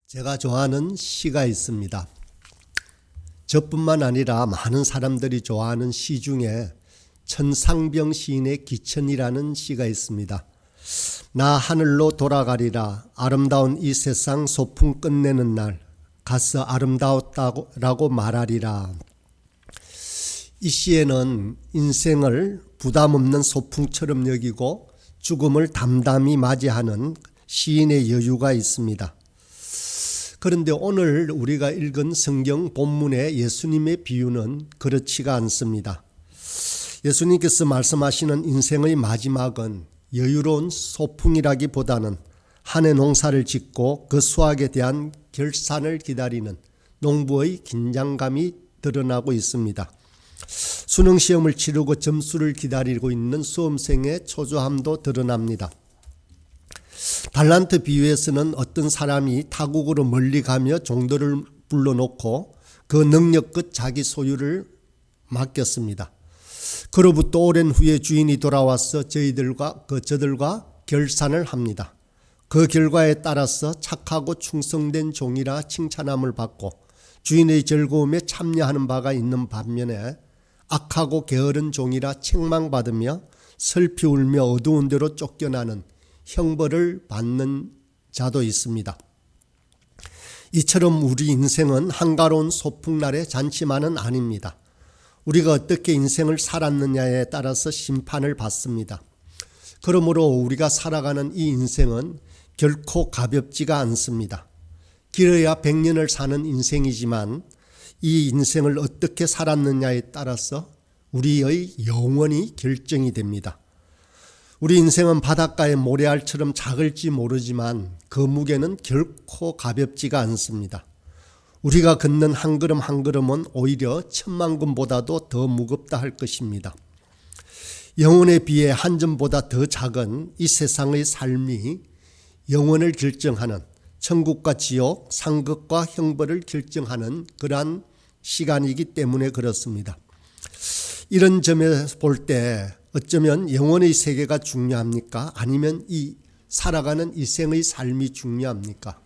제가 좋아하는 시가 있습니다. 저뿐만 아니라 많은 사람들이 좋아하는 시 중에 천상병 시인의 기천이라는 시가 있습니다. 나 하늘로 돌아가리라. 아름다운 이 세상 소풍 끝내는 날 가서 아름다웠다고 말하리라. 이 시에는 인생을 부담 없는 소풍처럼 여기고 죽음을 담담히 맞이하는 시인의 여유가 있습니다. 그런데 오늘 우리가 읽은 성경 본문의 예수님의 비유는 그렇지가 않습니다. 예수님께서 말씀하시는 인생의 마지막은 여유로운 소풍이라기보다는 한 해 농사를 짓고 그 수확에 대한 결산을 기다리는 농부의 긴장감이 드러나고 있습니다. 수능시험을 치르고 점수를 기다리고 있는 수험생의 초조함도 드러납니다. 달란트 비유에서는 어떤 사람이 타국으로 멀리 가며 종들을 불러놓고 그 능력 끝 자기 소유를 맡겼습니다. 그로부터 오랜 후에 주인이 돌아와서 저들과 결산을 합니다. 그 결과에 따라서 착하고 충성된 종이라 칭찬함을 받고 주인의 즐거움에 참여하는 바가 있는 반면에 악하고 게으른 종이라 책망받으며 슬피 울며 어두운 데로 쫓겨나는 형벌을 받는 자도 있습니다. 이처럼 우리 인생은 한가로운 소풍날의 잔치만은 아닙니다. 우리가 어떻게 인생을 살았느냐에 따라서 심판을 받습니다. 그러므로 우리가 살아가는 이 인생은 결코 가볍지가 않습니다. 길어야 100년을 사는 인생이지만 이 인생을 어떻게 살았느냐에 따라서 우리의 영원이 결정이 됩니다. 우리 인생은 바닷가의 모래알처럼 작을지 모르지만 그 무게는 결코 가볍지가 않습니다. 우리가 걷는 한 걸음 한 걸음은 오히려 1000만 금보다도 더 무겁다 할 것입니다. 영혼에 비해 한 점보다 더 작은 이 세상의 삶이 영혼을 결정하는 천국과 지옥, 상급과 형벌을 결정하는 그러한 시간이기 때문에 그렇습니다. 이런 점에서 볼 때 어쩌면 영혼의 세계가 중요합니까? 아니면 살아가는 이 생의 삶이 중요합니까?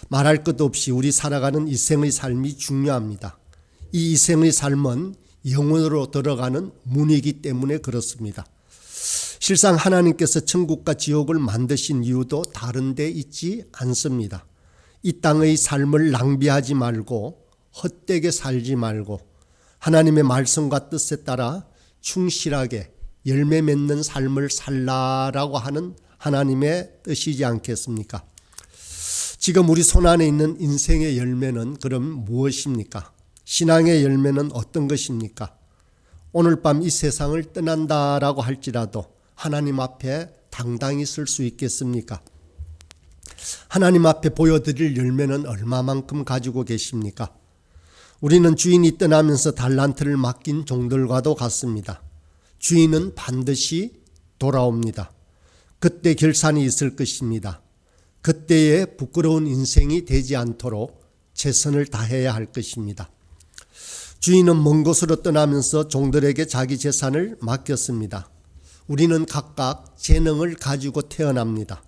말할 것 없이 우리 살아가는 이 생의 삶이 중요합니다. 이 생의 삶은 영혼으로 들어가는 문이기 때문에 그렇습니다. 실상 하나님께서 천국과 지옥을 만드신 이유도 다른 데 있지 않습니다. 이 땅의 삶을 낭비하지 말고 헛되게 살지 말고 하나님의 말씀과 뜻에 따라 충실하게 열매 맺는 삶을 살라라고 하는 하나님의 뜻이지 않겠습니까? 지금 우리 손안에 있는 인생의 열매는 그럼 무엇입니까? 신앙의 열매는 어떤 것입니까? 오늘 밤 이 세상을 떠난다라고 할지라도 하나님 앞에 당당히 설 수 있겠습니까? 하나님 앞에 보여드릴 열매는 얼마만큼 가지고 계십니까? 우리는 주인이 떠나면서 달란트를 맡긴 종들과도 같습니다. 주인은 반드시 돌아옵니다. 그때 결산이 있을 것입니다. 그때에 부끄러운 인생이 되지 않도록 최선을 다해야 할 것입니다. 주인은 먼 곳으로 떠나면서 종들에게 자기 재산을 맡겼습니다. 우리는 각각 재능을 가지고 태어납니다.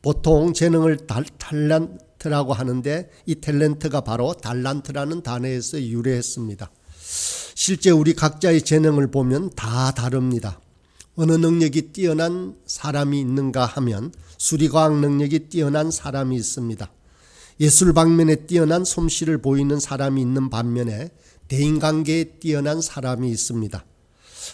보통 재능을 탤런트라고 하는데 이 탤런트가 바로 달란트라는 단어에서 유래했습니다. 실제 우리 각자의 재능을 보면 다 다릅니다. 어느 능력이 뛰어난 사람이 있는가 하면 수리과학 능력이 뛰어난 사람이 있습니다. 예술 방면에 뛰어난 솜씨를 보이는 사람이 있는 반면에 대인관계에 뛰어난 사람이 있습니다.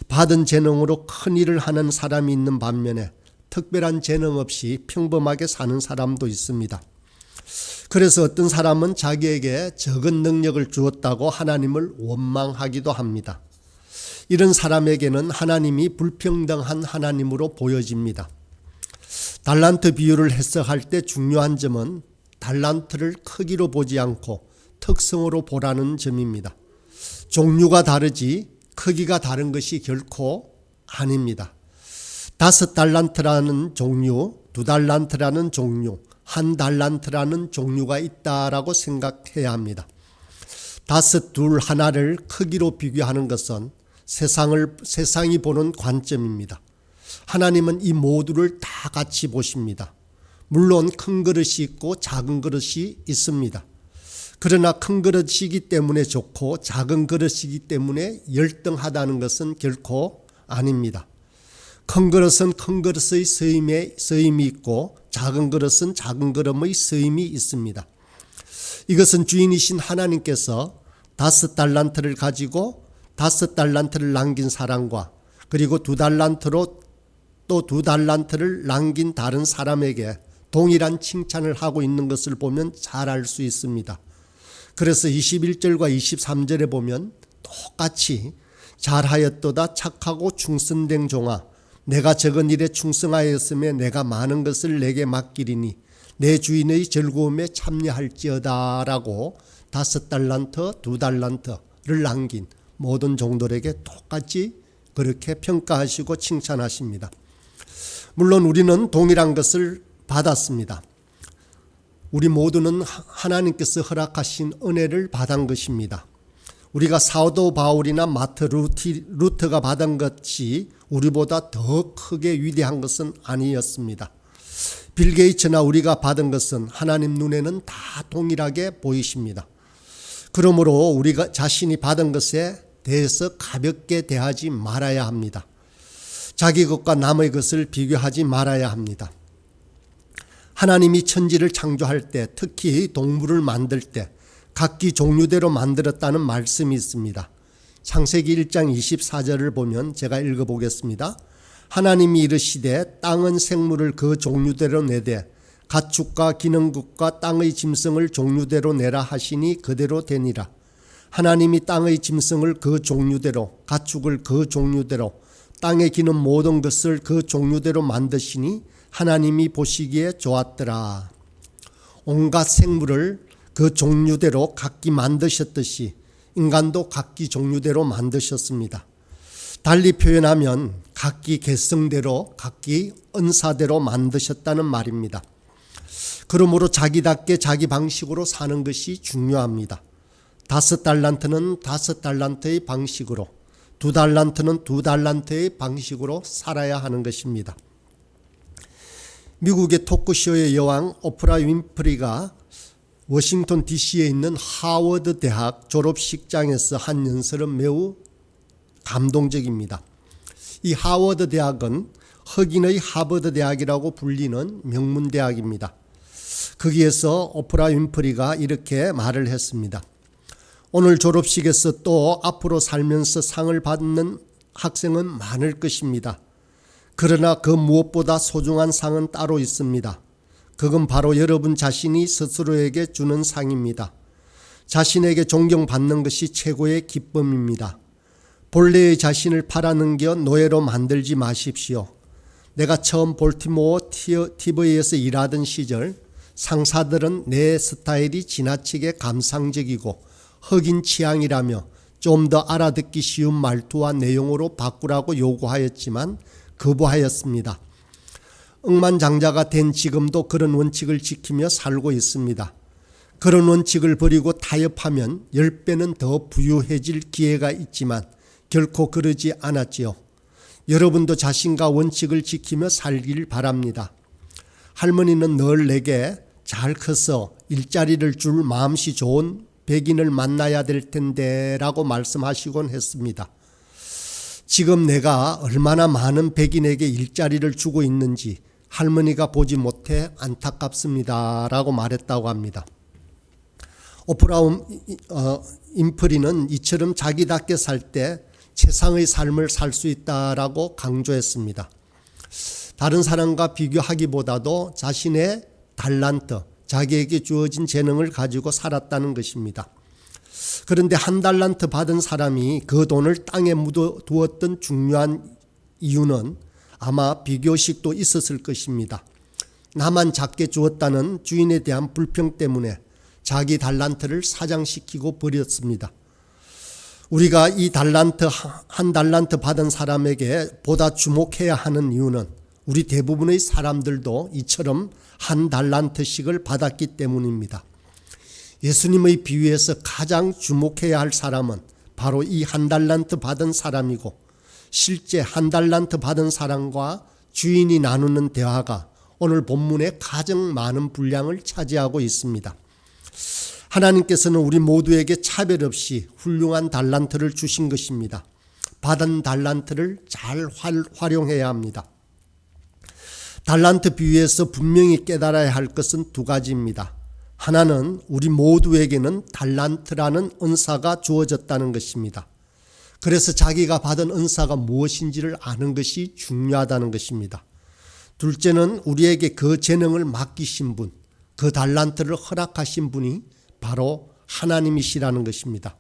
받은 재능으로 큰 일을 하는 사람이 있는 반면에 특별한 재능 없이 평범하게 사는 사람도 있습니다. 그래서 어떤 사람은 자기에게 적은 능력을 주었다고 하나님을 원망하기도 합니다. 이런 사람에게는 하나님이 불평등한 하나님으로 보여집니다. 달란트 비유를 해석할 때 중요한 점은 달란트를 크기로 보지 않고 특성으로 보라는 점입니다. 종류가 다르지 크기가 다른 것이 결코 아닙니다. 5달란트라는 종류, 2달란트라는 종류, 1달란트라는 종류가 있다라고 생각해야 합니다. 5, 2, 하나를 크기로 비교하는 것은 세상이 보는 관점입니다. 하나님은 이 모두를 다 같이 보십니다. 물론 큰 그릇이 있고 작은 그릇이 있습니다. 그러나 큰 그릇이기 때문에 좋고 작은 그릇이기 때문에 열등하다는 것은 결코 아닙니다. 큰 그릇은 큰 그릇의 쓰임이 있고 작은 그릇은 작은 그릇의 쓰임이 있습니다. 이것은 주인이신 하나님께서 5달란트를 가지고 5달란트를 남긴 사람과 그리고 2달란트로 또 2달란트를 남긴 다른 사람에게 동일한 칭찬을 하고 있는 것을 보면 잘 알 수 있습니다. 그래서 21절과 23절에 보면 똑같이 잘하였도다 착하고 충성된 종아, 내가 적은 일에 충성하였음에 내가 많은 것을 내게 맡기리니 내 주인의 즐거움에 참여할지어다 라고 5달란트, 2달란트를 남긴 모든 종들에게 똑같이 그렇게 평가하시고 칭찬하십니다. 물론 우리는 동일한 것을 받았습니다. 우리 모두는 하나님께서 허락하신 은혜를 받은 것입니다. 우리가 사도 바울이나 마트 루터가 받은 것이 우리보다 더 크게 위대한 것은 아니었습니다. 빌 게이츠나 우리가 받은 것은 하나님 눈에는 다 동일하게 보이십니다. 그러므로 우리가 자신이 받은 것에 대해서 가볍게 대하지 말아야 합니다. 자기 것과 남의 것을 비교하지 말아야 합니다. 하나님이 천지를 창조할 때, 특히 동물을 만들 때 각기 종류대로 만들었다는 말씀이 있습니다. 창세기 1장 24절을 보면 제가 읽어보겠습니다. 하나님이 이르시되 땅은 생물을 그 종류대로 내되 가축과 기능국과 땅의 짐승을 종류대로 내라 하시니 그대로 되니라. 하나님이 땅의 짐승을 그 종류대로 가축을 그 종류대로 땅에 기는 모든 것을 그 종류대로 만드시니 하나님이 보시기에 좋았더라. 온갖 생물을 그 종류대로 각기 만드셨듯이 인간도 각기 종류대로 만드셨습니다. 달리 표현하면 각기 개성대로 각기 은사대로 만드셨다는 말입니다. 그러므로 자기답게 자기 방식으로 사는 것이 중요합니다. 5달란트는 5달란트의 방식으로, 2달란트는 2달란트의 방식으로 살아야 하는 것입니다. 미국의 토크쇼의 여왕 오프라 윈프리가 워싱턴 DC에 있는 하워드 대학 졸업식장에서 한 연설은 매우 감동적입니다. 이 하워드 대학은 흑인의 하버드 대학이라고 불리는 명문 대학입니다. 거기에서 오프라 윈프리가 이렇게 말을 했습니다. 오늘 졸업식에서 또 앞으로 살면서 상을 받는 학생은 많을 것입니다. 그러나 그 무엇보다 소중한 상은 따로 있습니다. 그건 바로 여러분 자신이 스스로에게 주는 상입니다. 자신에게 존경받는 것이 최고의 기쁨입니다. 본래의 자신을 팔아넘겨 노예로 만들지 마십시오. 내가 처음 볼티모어 TV에서 일하던 시절 상사들은 내 스타일이 지나치게 감상적이고 흑인 취향이라며 좀 더 알아듣기 쉬운 말투와 내용으로 바꾸라고 요구하였지만 거부하였습니다. 억만장자가 된 지금도 그런 원칙을 지키며 살고 있습니다. 그런 원칙을 버리고 타협하면 10배는 더 부유해질 기회가 있지만 결코 그러지 않았지요. 여러분도 자신과 원칙을 지키며 살길 바랍니다. 할머니는 늘 내게 잘 커서 일자리를 줄 마음씨 좋은 백인을 만나야 될 텐데 라고 말씀하시곤 했습니다. 지금 내가 얼마나 많은 백인에게 일자리를 주고 있는지 할머니가 보지 못해 안타깝습니다 라고 말했다고 합니다. 오프라 윈프리는 이처럼 자기답게 살 때 최상의 삶을 살 수 있다라고 강조했습니다. 다른 사람과 비교하기보다도 자신의 달란트, 자기에게 주어진 재능을 가지고 살았다는 것입니다. 그런데 한 달란트 받은 사람이 그 돈을 땅에 묻어두었던 중요한 이유는 아마 비교식도 있었을 것입니다. 나만 작게 주었다는 주인에 대한 불평 때문에 자기 달란트를 사장시키고 버렸습니다. 우리가 이 달란트, 한 달란트 받은 사람에게 보다 주목해야 하는 이유는 우리 대부분의 사람들도 이처럼 한 달란트씩을 받았기 때문입니다. 예수님의 비유에서 가장 주목해야 할 사람은 바로 이 한 달란트 받은 사람이고 실제 한 달란트 받은 사람과 주인이 나누는 대화가 오늘 본문의 가장 많은 분량을 차지하고 있습니다. 하나님께서는 우리 모두에게 차별 없이 훌륭한 달란트를 주신 것입니다. 받은 달란트를 잘 활용해야 합니다. 달란트 비유에서 분명히 깨달아야 할 것은 두 가지입니다. 하나는 우리 모두에게는 달란트라는 은사가 주어졌다는 것입니다. 그래서 자기가 받은 은사가 무엇인지를 아는 것이 중요하다는 것입니다. 둘째는 우리에게 그 재능을 맡기신 분, 그 달란트를 허락하신 분이 바로 하나님이시라는 것입니다.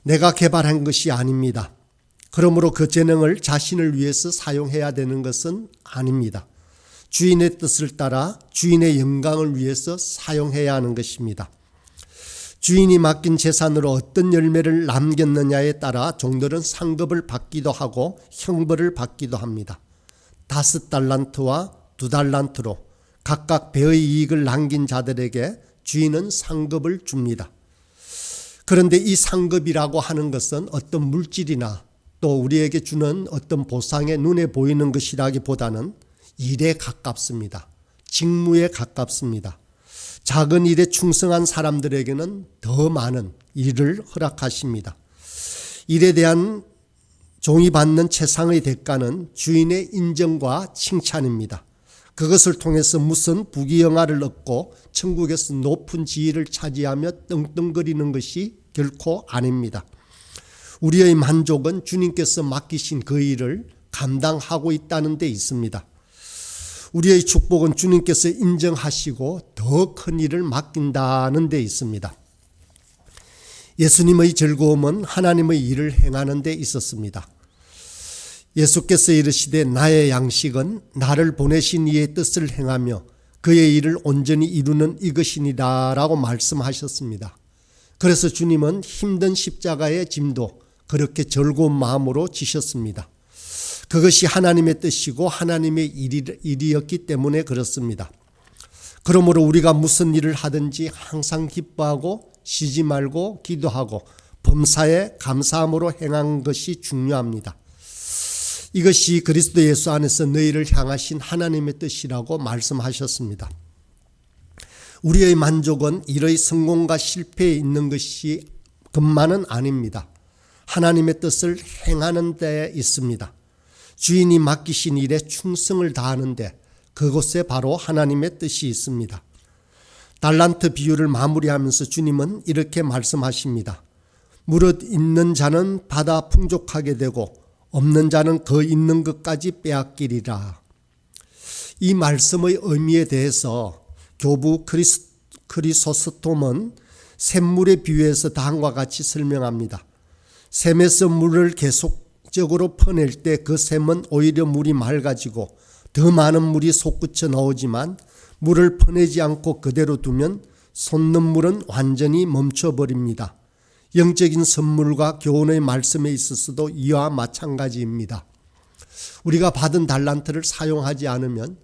내가 개발한 것이 아닙니다. 그러므로 그 재능을 자신을 위해서 사용해야 되는 것은 아닙니다. 주인의 뜻을 따라 주인의 영광을 위해서 사용해야 하는 것입니다. 주인이 맡긴 재산으로 어떤 열매를 남겼느냐에 따라 종들은 상급을 받기도 하고 형벌을 받기도 합니다. 5달란트와 2달란트로 각각 배의 이익을 남긴 자들에게 주인은 상급을 줍니다. 그런데 이 상급이라고 하는 것은 어떤 물질이나 또 우리에게 주는 어떤 보상에 눈에 보이는 것이라기보다는 일에 가깝습니다. 직무에 가깝습니다. 작은 일에 충성한 사람들에게는 더 많은 일을 허락하십니다. 일에 대한 종이 받는 채상의 대가는 주인의 인정과 칭찬입니다. 그것을 통해서 무슨 부귀영화를 얻고 천국에서 높은 지위를 차지하며 떵떵거리는 것이 결코 아닙니다. 우리의 만족은 주님께서 맡기신 그 일을 감당하고 있다는 데 있습니다. 우리의 축복은 주님께서 인정하시고 더 큰 일을 맡긴다는 데 있습니다. 예수님의 즐거움은 하나님의 일을 행하는 데 있었습니다. 예수께서 이르시되 나의 양식은 나를 보내신 이의 뜻을 행하며 그의 일을 온전히 이루는 이것이니라 라고 말씀하셨습니다. 그래서 주님은 힘든 십자가의 짐도 그렇게 즐거운 마음으로 지셨습니다. 그것이 하나님의 뜻이고 하나님의 일이었기 때문에 그렇습니다. 그러므로 우리가 무슨 일을 하든지 항상 기뻐하고 쉬지 말고 기도하고 범사에 감사함으로 행한 것이 중요합니다. 이것이 그리스도 예수 안에서 너희를 향하신 하나님의 뜻이라고 말씀하셨습니다. 우리의 만족은 일의 성공과 실패에 있는 것이 것만은 아닙니다. 하나님의 뜻을 행하는 데 있습니다. 주인이 맡기신 일에 충성을 다하는데 그곳에 바로 하나님의 뜻이 있습니다. 달란트 비유를 마무리하면서 주님은 이렇게 말씀하십니다. 무릇 있는 자는 받아 풍족하게 되고 없는 자는 그 있는 것까지 빼앗기리라. 이 말씀의 의미에 대해서 교부 크리소스톰은 샘물의 비유에서 다음과 같이 설명합니다. 샘에서 물을 계속적으로 퍼낼 때 그 샘은 오히려 물이 맑아지고 더 많은 물이 솟구쳐 나오지만 물을 퍼내지 않고 그대로 두면 솟는 물은 완전히 멈춰버립니다. 영적인 선물과 교훈의 말씀에 있어서도 이와 마찬가지입니다. 우리가 받은 달란트를 사용하지 않으면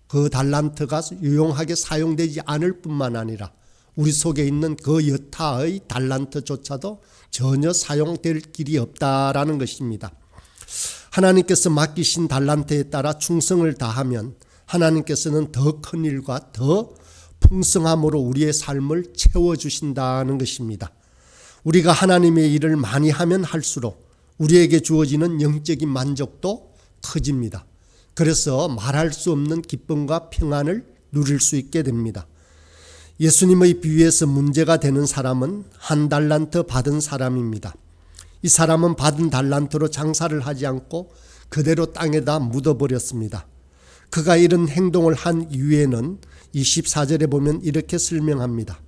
그 달란트가 유용하게 사용되지 않을 뿐만 아니라 우리 속에 있는 그 여타의 달란트조차도 전혀 사용될 길이 없다라는 것입니다. 하나님께서 맡기신 달란트에 따라 충성을 다하면 하나님께서는 더 큰 일과 더 풍성함으로 우리의 삶을 채워주신다는 것입니다. 우리가 하나님의 일을 많이 하면 할수록 우리에게 주어지는 영적인 만족도 커집니다. 그래서 말할 수 없는 기쁨과 평안을 누릴 수 있게 됩니다. 예수님의 비유에서 문제가 되는 사람은 1달란트 받은 사람입니다. 이 사람은 받은 달란트로 장사를 하지 않고 그대로 땅에다 묻어버렸습니다. 그가 이런 행동을 한 이유에는 24절에 보면 이렇게 설명합니다.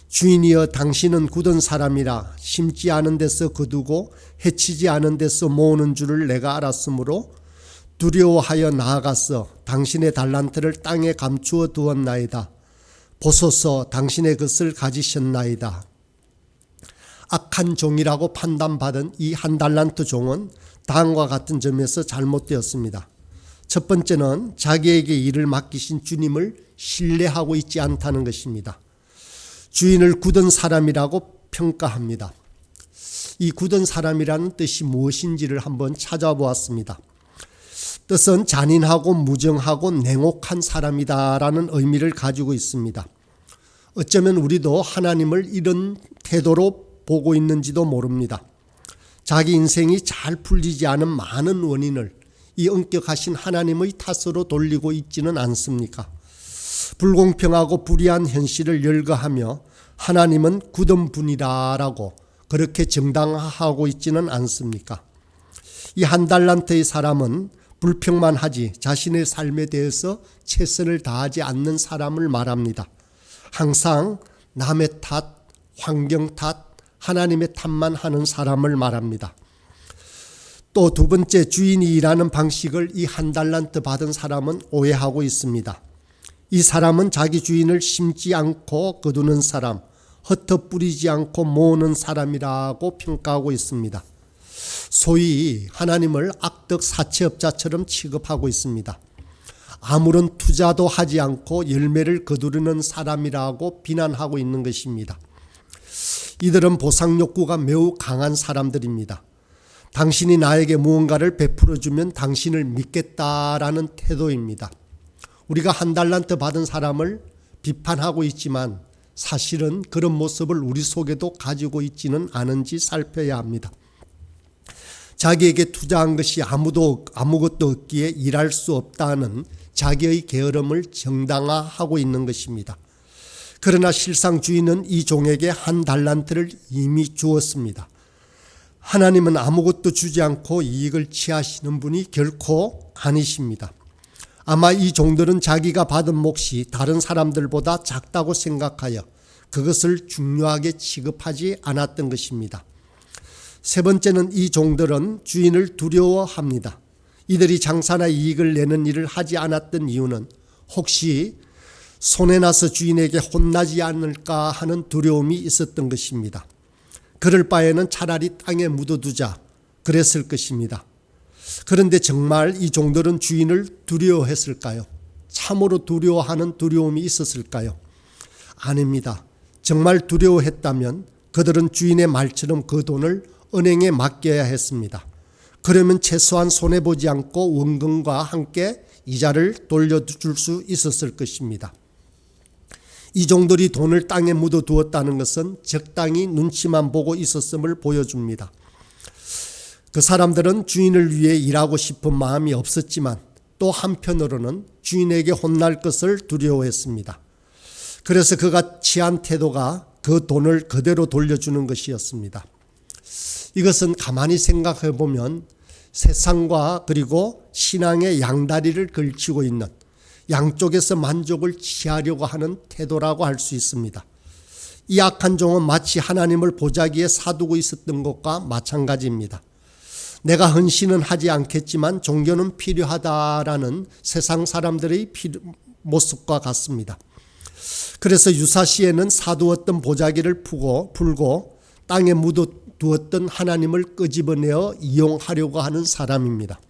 주인이여 당신은 굳은 사람이라 심지 않은 데서 거두고 해치지 않은 데서 모으는 줄을 내가 알았으므로 두려워하여 나아가서 당신의 달란트를 땅에 감추어 두었나이다. 보소서 당신의 것을 가지셨나이다. 악한 종이라고 판단받은 이 1달란트 종은 다음과 같은 점에서 잘못되었습니다. 첫 번째는 자기에게 일을 맡기신 주님을 신뢰하고 있지 않다는 것입니다. 주인을 굳은 사람이라고 평가합니다. 이 굳은 사람이라는 뜻이 무엇인지를 한번 찾아보았습니다. 뜻은 잔인하고 무정하고 냉혹한 사람이다라는 의미를 가지고 있습니다. 어쩌면 우리도 하나님을 이런 태도로 보고 있는지도 모릅니다. 자기 인생이 잘 풀리지 않은 많은 원인을 이 엄격하신 하나님의 탓으로 돌리고 있지는 않습니까? 불공평하고 불의한 현실을 열거하며 하나님은 굳은 분이라고 그렇게 정당화하고 있지는 않습니까? 이 한 달란트의 사람은 불평만 하지 자신의 삶에 대해서 최선을 다하지 않는 사람을 말합니다. 항상 남의 탓, 환경 탓, 하나님의 탓만 하는 사람을 말합니다. 또 두 번째, 주인이 일하는 방식을 이 한 달란트 받은 사람은 오해하고 있습니다. 이 사람은 자기 주인을 심지 않고 거두는 사람, 흩어뿌리지 않고 모으는 사람이라고 평가하고 있습니다. 소위 하나님을 악덕 사채업자처럼 취급하고 있습니다. 아무런 투자도 하지 않고 열매를 거두려는 사람이라고 비난하고 있는 것입니다. 이들은 보상 욕구가 매우 강한 사람들입니다. 당신이 나에게 무언가를 베풀어주면 당신을 믿겠다라는 태도입니다. 우리가 한 달란트 받은 사람을 비판하고 있지만 사실은 그런 모습을 우리 속에도 가지고 있지는 않은지 살펴야 합니다. 자기에게 투자한 것이 아무것도 없기에 일할 수 없다는 자기의 게으름을 정당화하고 있는 것입니다. 그러나 실상 주인은 이 종에게 한 달란트를 이미 주었습니다. 하나님은 아무것도 주지 않고 이익을 취하시는 분이 결코 아니십니다. 아마 이 종들은 자기가 받은 몫이 다른 사람들보다 작다고 생각하여 그것을 중요하게 취급하지 않았던 것입니다. 세 번째는 이 종들은 주인을 두려워합니다. 이들이 장사나 이익을 내는 일을 하지 않았던 이유는 혹시 손해나서 주인에게 혼나지 않을까 하는 두려움이 있었던 것입니다. 그럴 바에는 차라리 땅에 묻어두자 그랬을 것입니다. 그런데 정말 이 종들은 주인을 두려워했을까요? 참으로 두려워하는 두려움이 있었을까요? 아닙니다. 정말 두려워했다면 그들은 주인의 말처럼 그 돈을 은행에 맡겨야 했습니다. 그러면 최소한 손해보지 않고 원금과 함께 이자를 돌려줄 수 있었을 것입니다. 이 종들이 돈을 땅에 묻어두었다는 것은 적당히 눈치만 보고 있었음을 보여줍니다. 그 사람들은 주인을 위해 일하고 싶은 마음이 없었지만 또 한편으로는 주인에게 혼날 것을 두려워했습니다. 그래서 그가 취한 태도가 그 돈을 그대로 돌려주는 것이었습니다. 이것은 가만히 생각해 보면 세상과 그리고 신앙의 양다리를 걸치고 있는 양쪽에서 만족을 취하려고 하는 태도라고 할 수 있습니다. 이 악한 종은 마치 하나님을 보자기에 사두고 있었던 것과 마찬가지입니다. 내가 헌신은 하지 않겠지만 종교는 필요하다라는 세상 사람들의 모습과 같습니다. 그래서 유사시에는 사두었던 보자기를 풀고 땅에 묻어두었던 하나님을 끄집어내어 이용하려고 하는 사람입니다.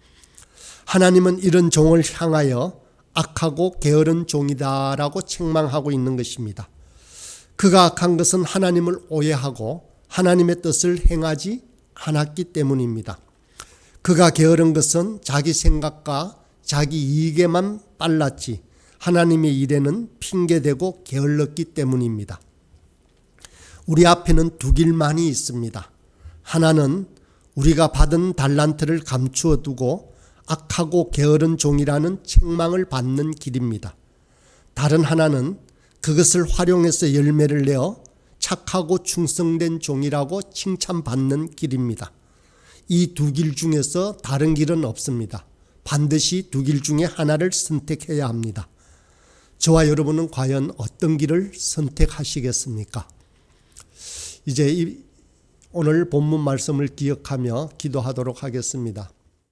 하나님은 이런 종을 향하여 악하고 게으른 종이다라고 책망하고 있는 것입니다. 그가 악한 것은 하나님을 오해하고 하나님의 뜻을 행하지 않았기 때문입니다. 그가 게으른 것은 자기 생각과 자기 이익에만 빨랐지 하나님의 일에는 핑계대고 게을렀기 때문입니다. 우리 앞에는 두 길만이 있습니다. 하나는 우리가 받은 달란트를 감추어 두고 악하고 게으른 종이라는 책망을 받는 길입니다. 다른 하나는 그것을 활용해서 열매를 내어 착하고 충성된 종이라고 칭찬받는 길입니다. 이 두 길 중에서 다른 길은 없습니다. 반드시 두 길 중에 하나를 선택해야 합니다. 저와 여러분은 과연 어떤 길을 선택하시겠습니까? 이제 오늘 본문 말씀을 기억하며 기도하도록 하겠습니다.